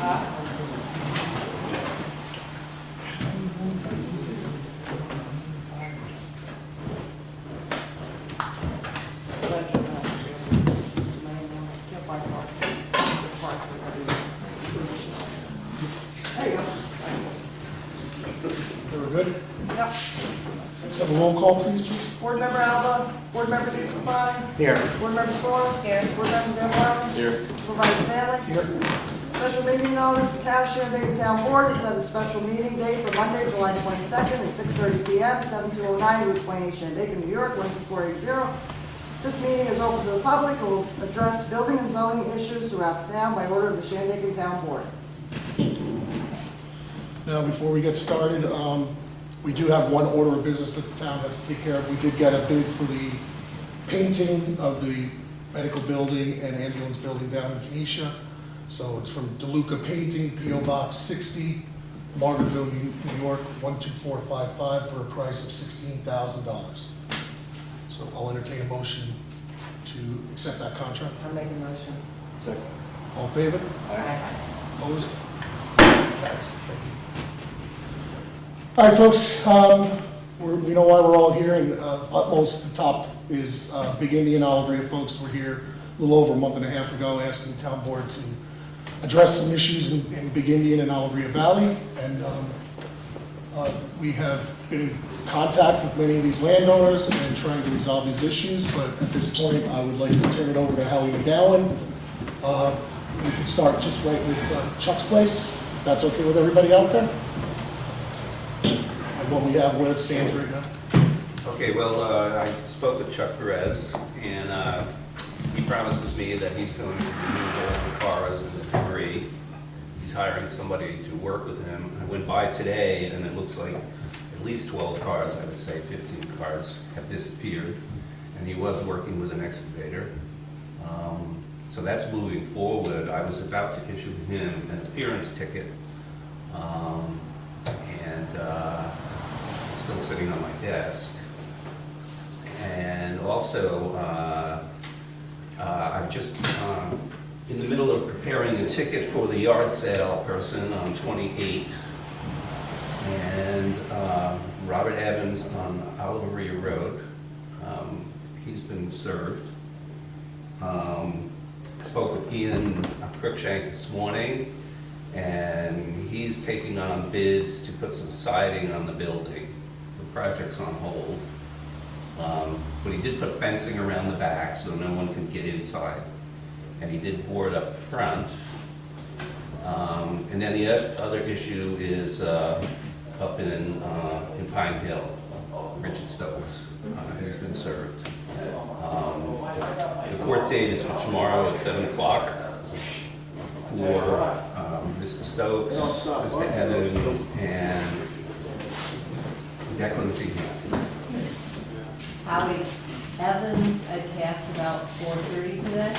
Good? Yep. Have a roll call, please, Chief. Board Member Alba, Board Member Dixon Fine. Here. Board Member Storrs. Here. Board Member Deborah. Here. Supervisor Stanley. Here. Special meeting notice, the Town of Shandaken Town Board has set a special meeting date for Monday, July 22nd at 6:30 p.m., 7209 Route 28, Shandaken, New York, 12480. This meeting is open to the public and will address building and zoning issues throughout the town by order of the Shandaken Town Board. Now, before we get started, we do have one order of business that the town has to take care of. We did get a bid for the painting of the medical building and ambulance building down in Phoenicia. So it's from DeLuca Painting, P.O. Box 60, Margaretville, New York, 12455 for a price of $16,000. So I'll entertain a motion to accept that contract. I'll make a motion. Second. All in favor? Aye. Opposed? Carries. Thank you. All right, folks, we know why we're all here, and utmost the top is Big Indian Olive Rear folks. Were here a little over a month and a half ago asking the town board to address some issues in Big Indian and Olive Rear Valley, and we have been in contact with many of these landowners and trying to resolve these issues, but at this point I would like to turn it over to Howie McGowan. We can start just right with Chuck's place, if that's okay with everybody out there. And what we have, where it stands right now. Okay, well, I spoke with Chuck Perez, and he promises me that he's going to remove all the cars and the debris. He's hiring somebody to work with him. I went by today, and it looks like at least 12 cars, I would say 15 cars, have disappeared, and he was working with an excavator. So that's moving forward. I was about to issue him an appearance ticket, and it's still sitting on my desk. And also, I'm just in the middle of preparing a ticket for the yard sale person on 28th. And Robert Evans on Oliveria Road, he's been served. Spoke with Ian Cruikshank this morning, and he's taking on bids to put some siding on the building. The project's on hold. But he did put fencing around the back so no one can get inside. And he did board up the front. And then the other issue is up in Pine Hill, Richard Stokes. He's been served. The court date is for tomorrow at 7 o'clock for Mr. Stokes, Mr. Evans, and Declan Z. Howie, Evans attached about 4:30 today,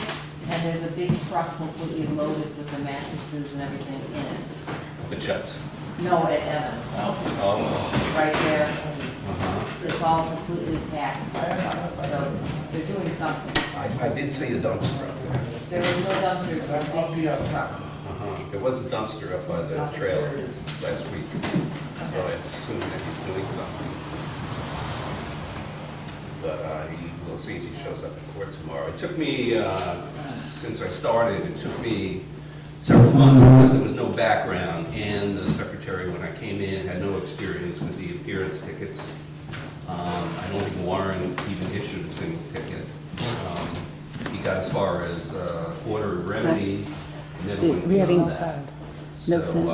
and there's a big truck completely loaded with the mattresses and everything in it. The Chucks. No, at Evans, Oh. right there. Uh-huh. It's all completely packed with stuff, so they're doing something. I did see the dumpster up there. There was no dumpster, there was a big truck. There was a dumpster up by the trailer last week, so I assume that he's doing something. But we'll see if he shows up in court tomorrow. It took me, since I started, it took me several months because there was no background, and the secretary, when I came in, had no experience with the appearance tickets. I don't think Warren even issued a single ticket. He got as far as order of remedy, and then went beyond that. No, So,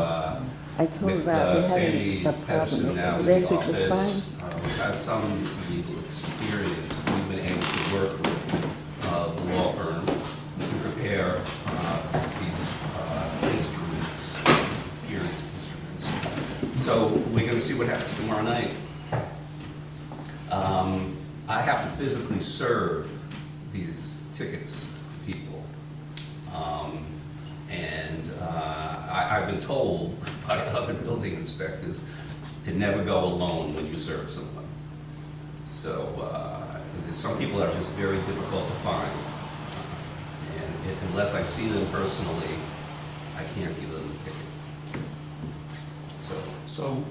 I told with Rob we Sandy had a Pedersen problem. now in Last the week was office, fine. we've had some legal experience. We've been able to work with the law firm to prepare these instruments, appearance instruments. So we're going to see what happens tomorrow night. I have to physically serve these tickets to people. I've been told by other building inspectors to never go alone when you serve someone. So some people are just very difficult to find. And unless I see them personally, I can't give them the ticket. So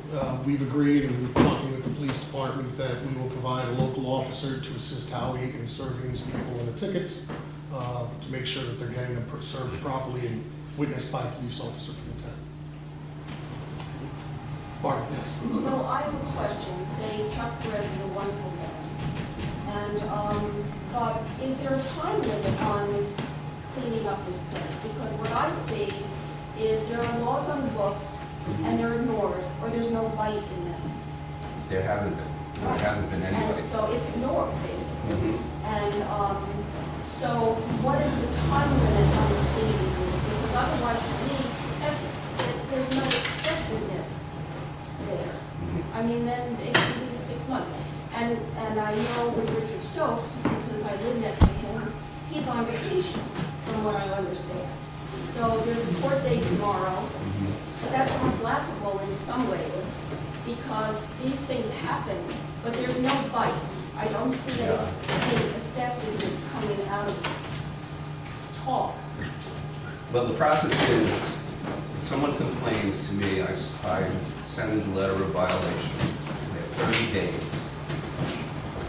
we've agreed, and we're talking with the police department, that we will provide a local officer to assist Howie in serving these people in the tickets, to make sure that they're getting them served properly and witnessed by a police officer from the town. Barb, yes, please. So I have a question. Say Chuck Perez is a wonderful man. And, but is there a time limit on this cleaning up this place? Because what I see is there are laws on the books and they're ignored, or there's no bite in them. There hasn't been And anybody. so it's ignored, basically. Mhm. And so what is the time limit on cleaning this? Because otherwise, to me, there's no effectiveness there. I mean, then it could be 6 months. And I know with Richard Stokes, since I live next to him, he's on vacation, from what I understand. So there's a court date tomorrow, but that's almost laughable in some ways, because these things happen, but there's no bite. I don't see any effectiveness coming out of this. It's talk. Well, the process is, if someone complains to me, I send a letter of violation. They have 30 days.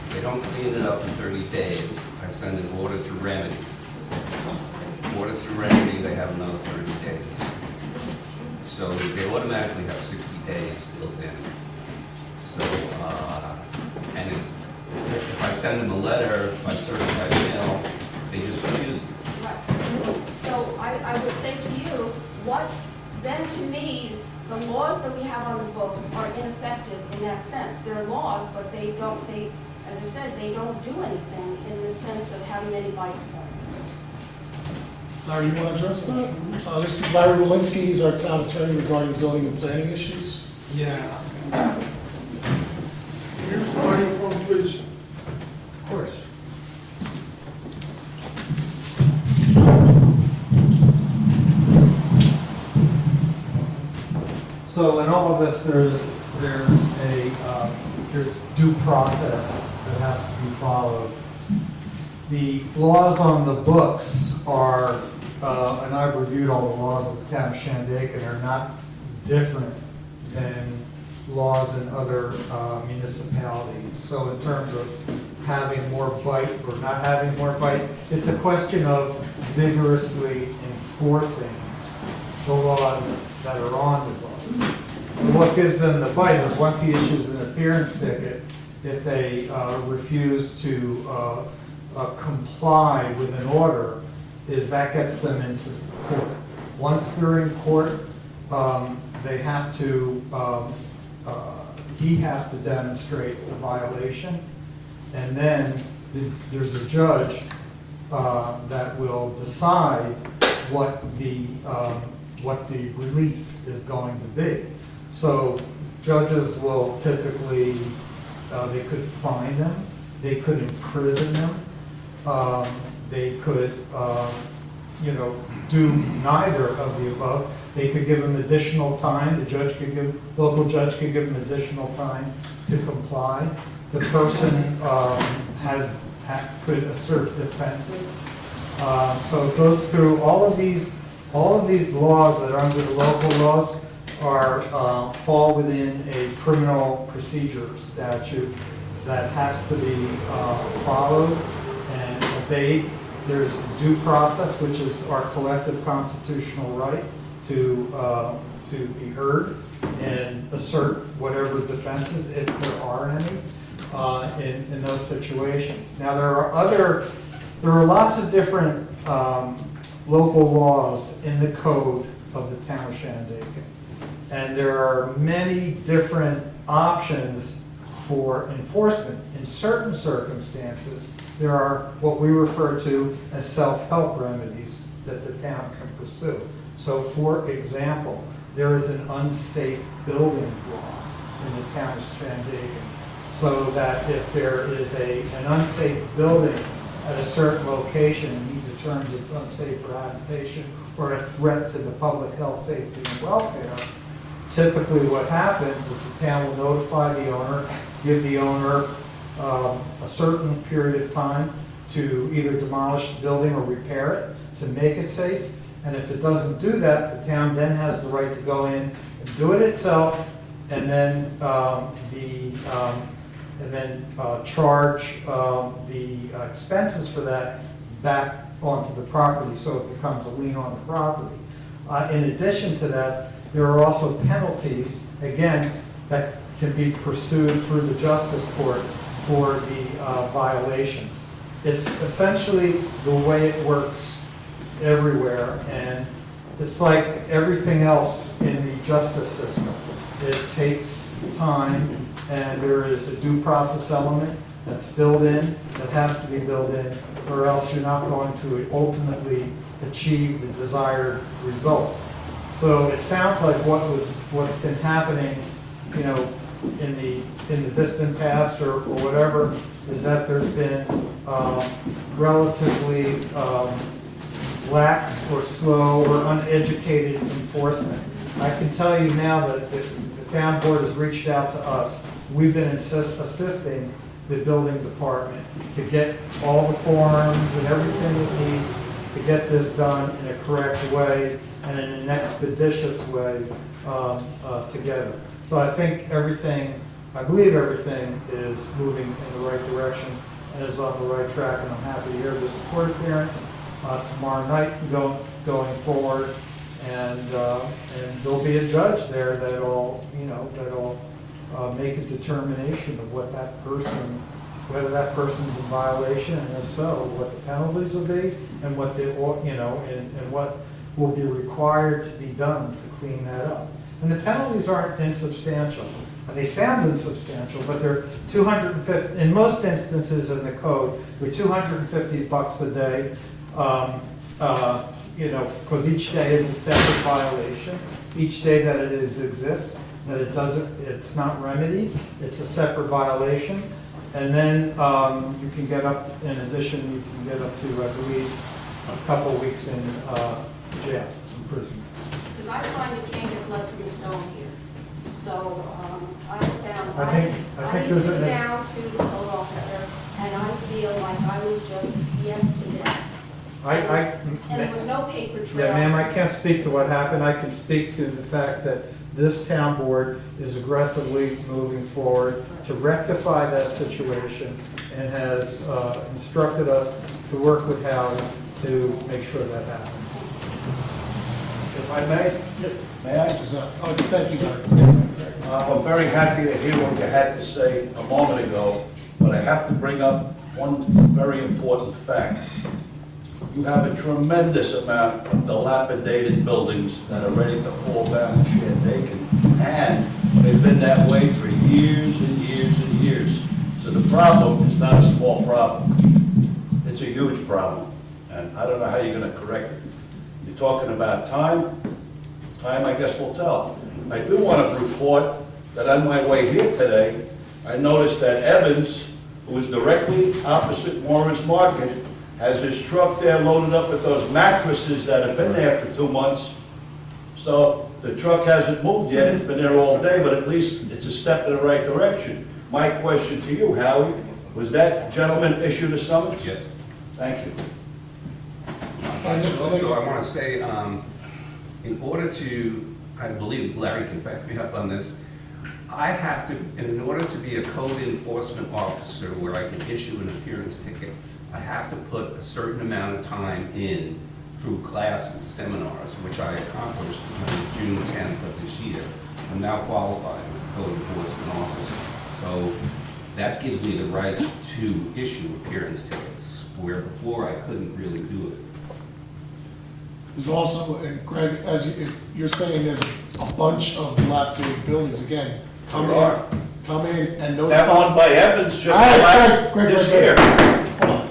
If they don't clean it up in 30 days, I send an order to remedy. Order to remedy, they have another 30 days. So they automatically have 60 days built in. So, and it's, if I send them a letter by certified mail, they just refuse it. Right. So I would say to you, then to me, the laws that we have on the books are ineffective in that sense. They're laws, but as I said, they don't do anything in the sense of having any bite to them. Larry, you want to address that? This is Larry Walensky, he's our town attorney regarding zoning and planning issues. Yeah. Here's the microphone, please. Of course. So in all of this, there's due process that has to be followed. The laws on the books are, and I've reviewed all the laws of the town of Shandaken, are not different than laws in other municipalities. So in terms of having more bite or not having more bite, it's a question of vigorously enforcing the laws that are on the books. So what gives them the bite is once he issues an appearance ticket, if they refuse to comply with an order, is that gets them into court. Once they're in court, they have to, he has to demonstrate the violation, and then there's a judge that will decide what the relief is going to be. So judges will typically, they could fine them, they could imprison them, they could, do neither of the above. They could give them additional time. Local judge could give them additional time to comply. The person could assert defenses. So it goes through all of these laws that are under the local laws fall within a criminal procedure statute that has to be followed and obeyed. There's due process, which is our collective constitutional right to be heard and assert whatever defenses, if there are any, in those situations. Now there are lots of different local laws in the code of the town of Shandaken, and there are many different options for enforcement. In certain circumstances, there are what we refer to as self-help remedies that the town can pursue. So for example, there is an unsafe building law in the town of Shandaken, so that if there is an unsafe building at a certain location and he determines it's unsafe for habitation or a threat to the public health, safety, and welfare, typically what happens is the town will notify the owner, give the owner a certain period of time to either demolish the building or repair it to make it safe, And if it doesn't do that, the town then has the right to go in and do it itself, and then charge the expenses for that back onto the property, so it becomes a lien on the property. In addition to that, there are also penalties, again, that can be pursued through the justice court for the violations. It's essentially the way it works everywhere, and it's like everything else in the justice system. It takes time, and there is a due process element that's built in, that has to be built in, or else you're not going to ultimately achieve the desired result. So it sounds like what's been happening, you know, in the distant past or whatever, is that there's been relatively lax or slow or uneducated enforcement. I can tell you now that the town board has reached out to us. We've been assisting the building department to get all the forms and everything it needs to get this done in a correct way and in an expeditious way together. So I think I believe everything is moving in the right direction and is on the right track, and I'm happy to hear the support appearance tomorrow night going forward, and there'll be a judge there that'll make a determination of what that person, whether that person's in violation, and if so, what the penalties will be, and what and what will be required to be done to clean that up. And the penalties aren't insubstantial. And they sound insubstantial, but they're 250, in most instances in the code, they're $250 a day, because each day is a separate violation. Each day that it exists, that it's not remedied, it's a separate violation. And then you can get up, in addition, you can get up to, I believe, a couple weeks in jail, in prison. Because I find you can't get blood from the stone here. So I found, I think used there's to a- go down to the code officer, and I feel like I was just yes to death. And there was no paper trail. Yeah, ma'am, I can't speak to what happened. I can speak to the fact that this town board is aggressively moving forward to rectify that situation and has instructed us to work with Howard to make sure that happens. If I may I? Oh, thank you, Larry. I'm very happy to hear what you had to say a moment ago, but I have to bring up one very important fact. You have a tremendous amount of dilapidated buildings that are ready to fall down in Shandaken, and they've been that way for years and years and years. So the problem is not a small problem. It's a huge problem, and I don't know how you're going to correct it. You're talking about time. Time, I guess, will tell. I do want to report that on my way here today, I noticed that Evans, who is directly opposite Warren's Market, has his truck there loaded up with those mattresses that have been there for 2 months. So the truck hasn't moved yet. It's been there all day, but at least it's a step in the right direction. My question to you, Howie, was that gentleman issued a summons? Yes. Thank you. Also, I want to say, in order to, I believe Larry can back me up on this, I have to, in order to be a code enforcement officer where I can issue an appearance ticket, I have to put a certain amount of time in through classes, seminars, which I accomplished on June 10th of this year. I'm now qualified as a code enforcement officer. So that gives me the right to issue appearance tickets, where before I couldn't really do it. There's also, and Greg, as you're saying, there's a bunch of dilapidated buildings. Again, come in and notify. That one by Evans just All right, last Greg, this Greg, year. Hold on.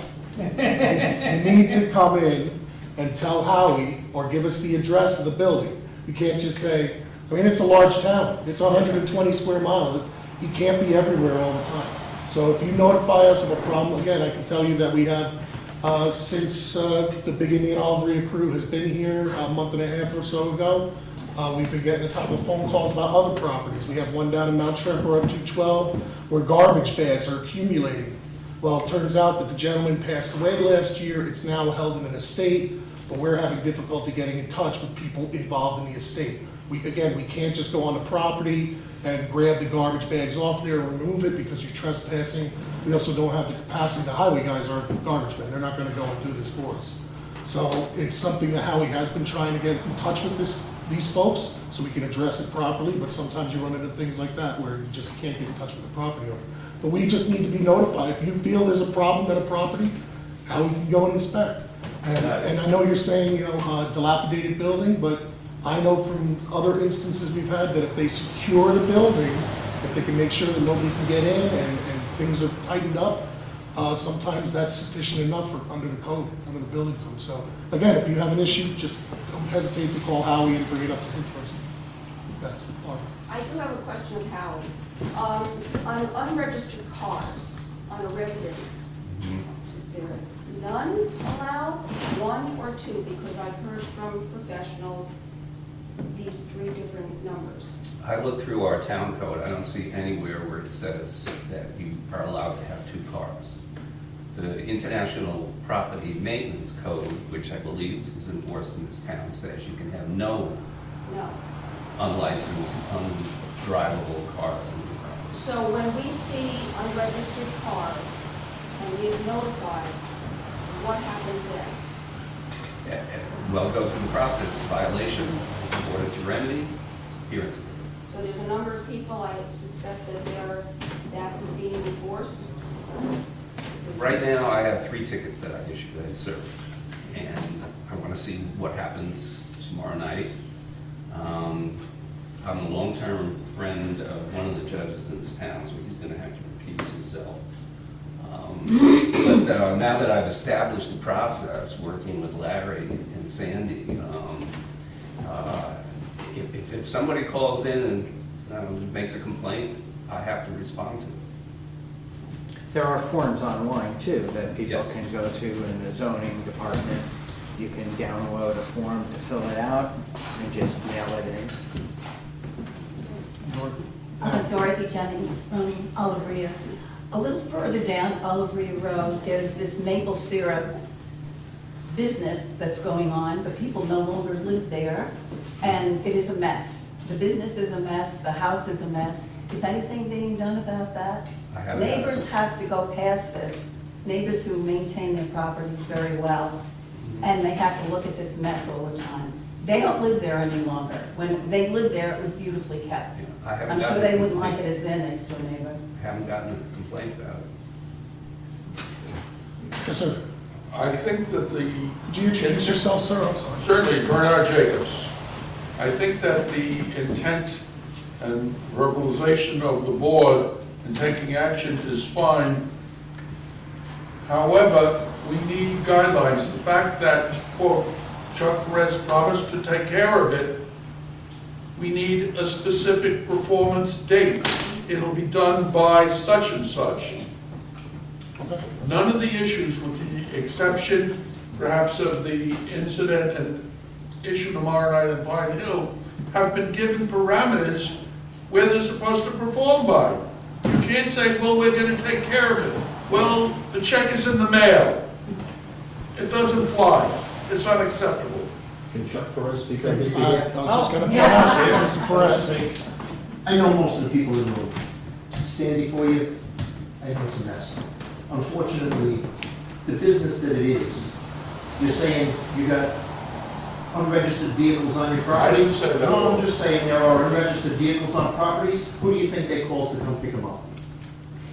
You need to come in and tell Howie or give us the address of the building. You can't just say, I mean, it's a large town. It's 120 square miles. You can't be everywhere all the time. So if you notify us of a problem, again, I can tell you that we have, since the Big Indian Oliveria crew has been here a month and a half or so ago, we've been getting a couple of phone calls about other properties. We have one down in Mount Tremper on 212 where garbage bags are accumulating. Well, it turns out that the gentleman passed away last year. It's now held in an estate. but we're having difficulty getting in touch with people involved in the estate. We can't just go on the property and grab the garbage bags off there and remove it because you're trespassing. We also don't have the capacity, the highway guys aren't garbage men, they're not gonna go and do this for us. So it's something that Howie has been trying to get in touch with these folks, so we can address it properly, but sometimes you run into things like that where you just can't get in touch with the property owner. But we just need to be notified. If you feel there's a problem at a property, Howie can go and inspect. And I know you're saying, dilapidated building, but I know from other instances we've had that if they secure the building, if they can make sure that nobody can get in and things are tightened up, sometimes that's sufficient enough for under the code, under the building code. So again, if you have an issue, just don't hesitate to call Howie and bring it up to him first. That's all. I do have a question of Howie. On unregistered cars on a residence, is there none allowed, one or two? Because I've heard from professionals these three different numbers. I looked through our town code, I don't see anywhere where it says that you are allowed to have 2 cars. The International Property Maintenance Code, which I believe is enforced in this town, says you can have no No. unlicensed, undrivable cars in your property. So when we see unregistered cars and we have notified, what happens then? Well, go through the process, violation, order to remedy, appearance. So there's a number of people, I suspect that that's being enforced? Right now, I have 3 tickets that I issued, that I served, and I want to see what happens tomorrow night. I'm a long-term friend of one of the judges in this town, so he's going to have to recuse himself. But now that I've established the process, working with Larry and Sandy, if somebody calls in and makes a complaint, I have to respond to it. There are forms online too that people Yes. can go to in the zoning department. You can download a form to fill it out and just mail it in. Dorothy? Dorothy Jennings from Olivria. A little further down Olivria Road, there's this maple syrup business that's going on, but people no longer live there, and it is a mess. The business is a mess, the house is a mess. Is anything being done about that? I haven't. Neighbors have to go past this, neighbors who maintain their properties very well, and they have to look at this mess all the time. They don't live there any longer. When they lived there, it was beautifully kept. I haven't I'm sure gotten they a wouldn't like complaint. it as their next door neighbor. Haven't gotten a complaint about it. Yes, sir. I think that Could you introduce yourself, sir? I'm sorry. certainly Bernard Jacobs, I think that the intent and verbalization of the board in taking action is fine. However, we need guidelines. The fact that, quote, Chuck Perez promised to take care of it, we need a specific performance date. It'll be done by such and such. None of the issues, with the exception perhaps of the incident and issue tomorrow night in Pine Hill, have been given parameters where they're supposed to perform by. You can't say, well, we're going to take care of it. Well, the check is in the mail. It doesn't fly. It's unacceptable. Can Chuck Perez speak on his I behalf? was just gonna ask Mr. Perez. I know most of the people in the room. Stand before you, I know it's a mess. Unfortunately, the business that it is, you're saying you got unregistered vehicles on your I property? didn't say that. No, I'm just saying there are unregistered vehicles on properties. Who do you think they call to come pick them up?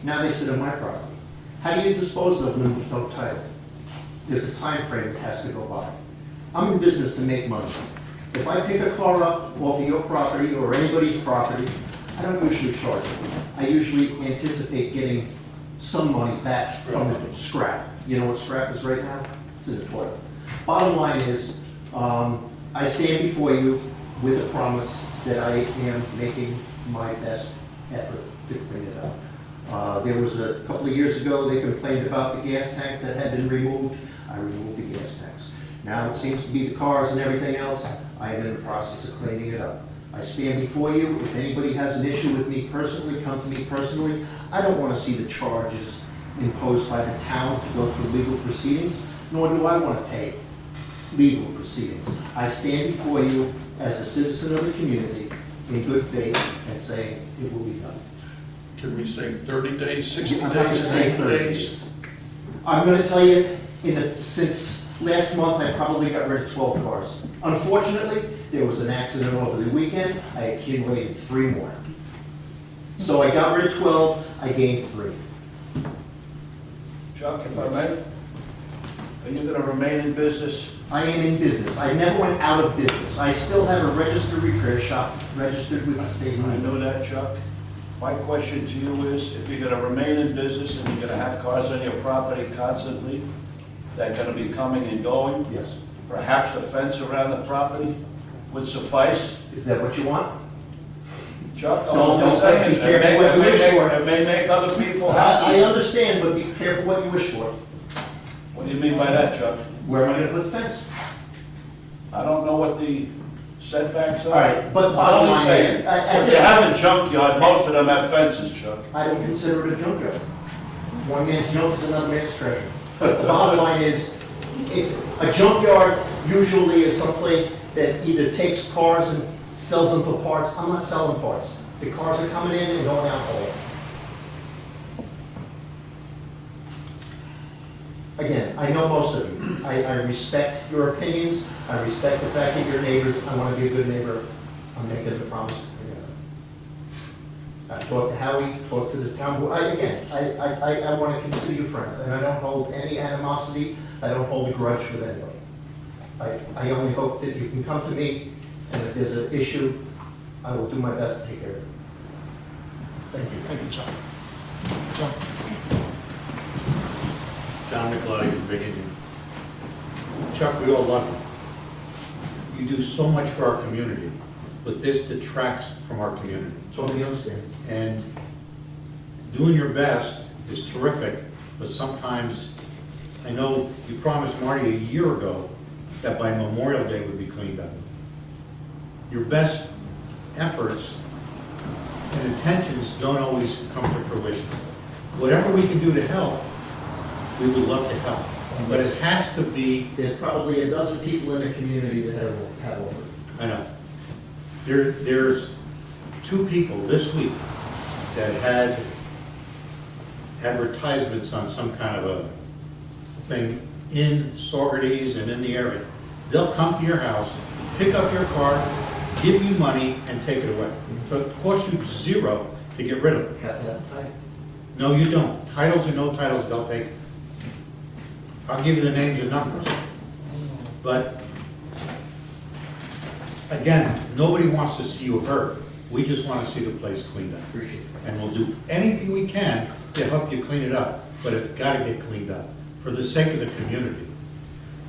Now they sit on my property. How do you dispose of them with no title? There's a time frame that has to go by. I'm in business to make money. If I pick a car up off of your property or anybody's property, I don't usually charge it. I usually anticipate getting some money back from the scrap. You know what scrap is right now? It's in the toilet. Bottom line is, I stand before you with a promise that I am making my best effort to clean it up. There was a couple of years ago, they complained about the gas tanks that had been removed. I removed the gas tanks. Now it seems to be the cars and everything else. I am in the process of cleaning it up. I stand before you. If anybody has an issue with me personally, come to me personally. I don't want to see the charges imposed by the town to go through legal proceedings, nor do I want to pay legal proceedings. I stand before you as a citizen of the community in good faith and say it will be done. Can we say 30 days, 60 I'm not gonna days, say 90 30 days? days. I'm gonna tell you, since last month, I probably got rid of 12 cars. Unfortunately, there was an accident over the weekend, I accumulated 3 more. So I got rid of 12, I gained 3. Chuck, if I may, are you gonna remain in business? I am in business, I never went out of business. I still have a registered repair shop, registered with the state. I know that, Chuck. My question to you is, if you're gonna remain in business and you're gonna have cars on your property constantly, that are gonna be coming and going, Yes. perhaps a fence around the property would suffice? Is that what you want? Chuck, Don't- I'm just don't saying, be careful what you wish for. it may make other people I happy. understand, but be careful what you wish for. What do you mean by that, Chuck? Where am I gonna put the fence? I don't know what the setbacks are. All right, but the I'm bottom only line saying, is, at if this you have a junkyard, most of them have fences, Chuck. I don't consider it a junkyard. One man's junk is another man's treasure. The bottom line is, it's, a junkyard usually is someplace that either takes cars and sells them for parts. I'm not selling parts. The cars are coming in and going out whole. Again, I know most of you. I respect your opinions. I respect the fact that you're neighbors. I want to be a good neighbor. I'm making the promise. I talked to Howie, talked to the town board. I want to consider you friends, and I don't hold any animosity. I don't hold a grudge with anybody. I only hope that you can come to me, and if there's an issue, I will do my best to take care of it. Thank you, John. John? John McLeod from Big Indian. Chuck, we all love you. You do so much for our community, but this detracts from our community. Totally understand. And doing your best is terrific, but sometimes, I know you promised Marty a year ago that by Memorial Day would be cleaned up. Your best efforts and intentions don't always come to fruition. Whatever we can do to help, we would love to help, but it has to be. There's probably a dozen people in the community that have offered. I know. There's 2 people this week that had advertisements on some kind of a thing in Saugerties and in the area. They'll come to your house, pick up your car, give you money, and take it away. So it costs you 0 to get rid of it. Have that type. No, you don't. Titles or no titles, they'll take it. I'll give you the names and numbers. But, again, nobody wants to see you hurt. We just want to see the place cleaned up. Appreciate it. And we'll do anything we can to help you clean it up, but it's got to get cleaned up for the sake of the community.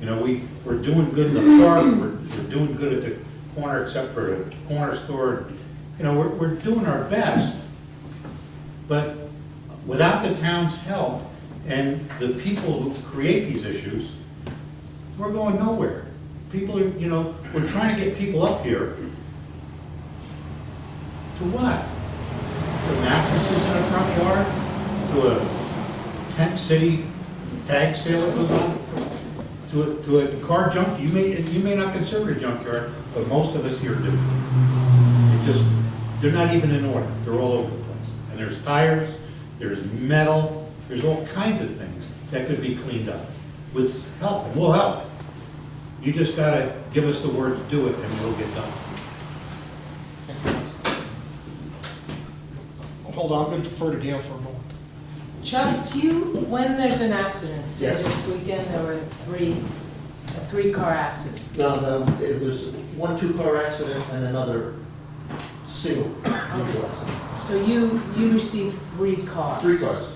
You know, we're doing good in the park, we're doing good at the corner, except for the corner store. You know, we're doing our best, but without the town's help and the people who create these issues, we're going nowhere. People are, you know, we're trying to get people up here to what? To mattresses in a front yard? To a tent city tag sale that goes on? To a car junk? You may not consider it a junkyard, but most of us here do. It just, they're not even in order. They're all over the place. And there's tires, there's metal, there's all kinds of things that could be cleaned up with help, and we'll help. You just gotta give us the word to do it, and we'll get done. Hold on, I'm going to defer to Gail for a moment. Chuck, do you, when there's an accident, say Yes. this weekend, there were a 3-car accident. No, it was 1 2-car accident and another single vehicle accident. So you received 3 cars. 3 cars.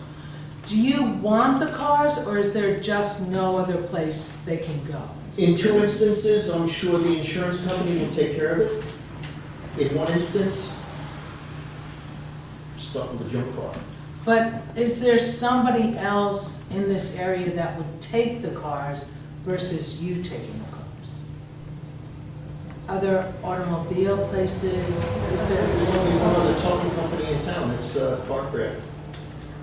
Do you want the cars, or is there just no other place they can go? In 2 instances, I'm sure the insurance company will take care of it. In 1 instance, stuck with a junk car. But is there somebody else in this area that would take the cars versus you taking the cars? Other automobile places? Is There's there? only one other towing company in town, it's Park Red.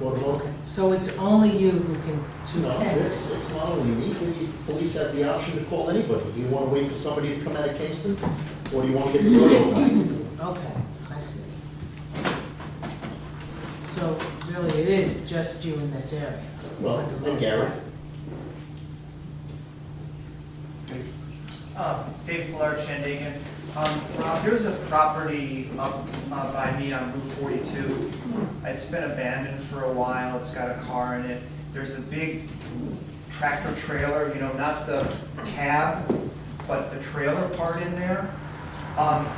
automotive. So it's only you who can, No, it's not only me, the police have the option to call anybody. Do you want to wait for somebody to come out of Kingston? Or do you want to get the road open? Okay, I see. So really, it is just you in this area? Well, for the and most Gary. part. Dave Pilar, Shandaken. Rob, there's a property up by me on Route 42. It's been abandoned for a while. It's got a car in it. There's a big tractor trailer, you know, not the cab, but the trailer part in there.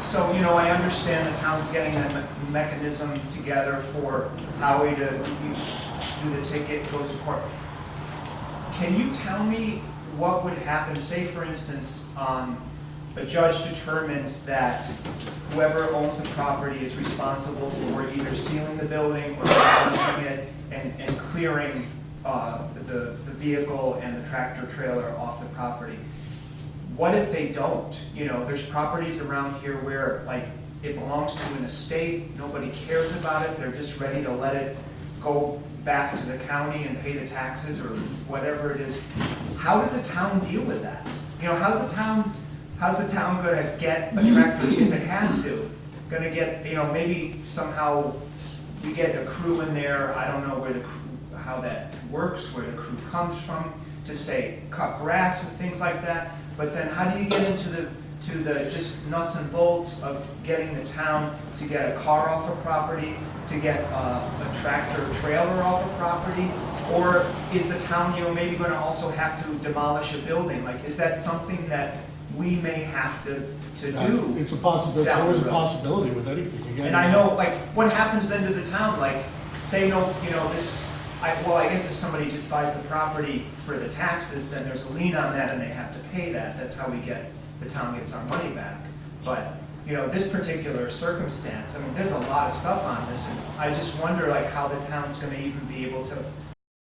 So, you know, I understand the town's getting a mechanism together for Howie to do the ticket, goes to court. Can you tell me what would happen, say for instance, a judge determines that whoever owns the property is responsible for either sealing the building or demolishing it and clearing the vehicle and the tractor trailer off the property. What if they don't? You know, there's properties around here where like it belongs to an estate, nobody cares about it, they're just ready to let it go back to the county and pay the taxes or whatever it is. How does the town deal with that? You know, how's the town gonna get a tractor if it has to? Gonna get, you know, maybe somehow we get a crew in there, I don't know where the crew, how that works, where the crew comes from, to say cut grass and things like that. But then how do you get into the just nuts and bolts of getting the town to get a car off a property, to get a tractor trailer off a property? Or is the town, you know, maybe gonna also have to demolish a building? Like, is that something that we may have to do? It's a possibility, it's down always the a road? possibility with anything. Again, And I know, like, what happens then to the town? Like, say no, you know, I guess if somebody just buys the property for the taxes, then there's a lien on that and they have to pay that. That's how the town gets our money back. But, you know, this particular circumstance, I mean, there's a lot of stuff on this, and I just wonder, like, how the town's gonna even be able to